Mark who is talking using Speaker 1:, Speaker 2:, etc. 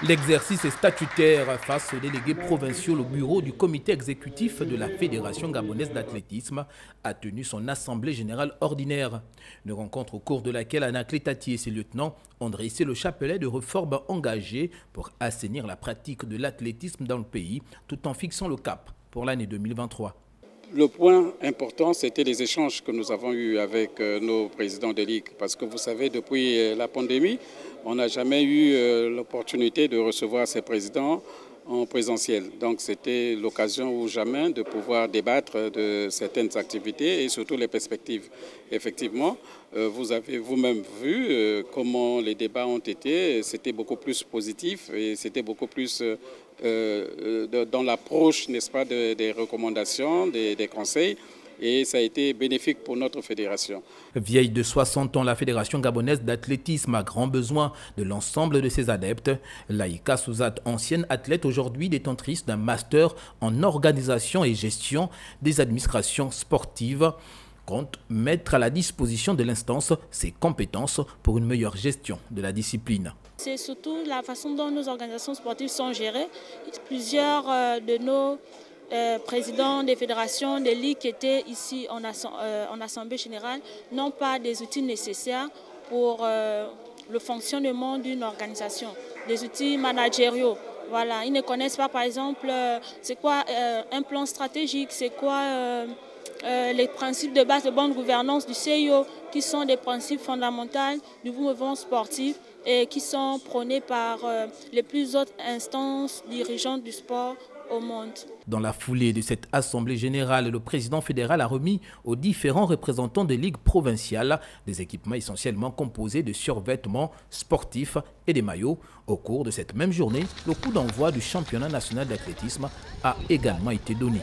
Speaker 1: L'exercice est statutaire face aux délégués provinciaux. Le bureau du comité exécutif de la Fédération gabonaise d'athlétisme a tenu son assemblée générale ordinaire. Une rencontre au cours de laquelle Anaclet Tati et ses lieutenants ont dressé le chapelet de réformes engagées pour assainir la pratique de l'athlétisme dans le pays, tout en fixant le cap pour l'année 2023.
Speaker 2: Le point important, c'était les échanges que nous avons eus avec nos présidents de ligue. Parce que vous savez, depuis la pandémie, on n'a jamais eu l'opportunité de recevoir ces présidents en présentiel. Donc c'était l'occasion ou jamais de pouvoir débattre de certaines activités et surtout les perspectives. Effectivement, vous avez vous-même vu comment les débats ont été. C'était beaucoup plus positif et c'était beaucoup plus dans l'approche, n'est-ce pas, des recommandations, des conseils. Et ça a été bénéfique pour notre fédération.
Speaker 1: Vieille de 60 ans, la Fédération gabonaise d'athlétisme a grand besoin de l'ensemble de ses adeptes. Laïka Souzat, ancienne athlète, aujourd'hui détentrice d'un master en organisation et gestion des administrations sportives, compte mettre à la disposition de l'instance ses compétences pour une meilleure gestion de la discipline.
Speaker 3: C'est surtout la façon dont nos organisations sportives sont gérées. Plusieurs de nos présidents des fédérations, des ligues qui étaient ici en assemblée générale n'ont pas des outils nécessaires pour le fonctionnement d'une organisation, des outils managériaux. Voilà, ils ne connaissent pas par exemple c'est quoi un plan stratégique, c'est quoi les principes de base de bonne gouvernance du CIO, qui sont des principes fondamentaux du mouvement sportif et qui sont prônés par les plus hautes instances dirigeantes du sport au monde.
Speaker 1: Dans la foulée de cette assemblée générale, le président fédéral a remis aux différents représentants des ligues provinciales des équipements essentiellement composés de survêtements sportifs et des maillots. Au cours de cette même journée, le coup d'envoi du championnat national d'athlétisme a également été donné.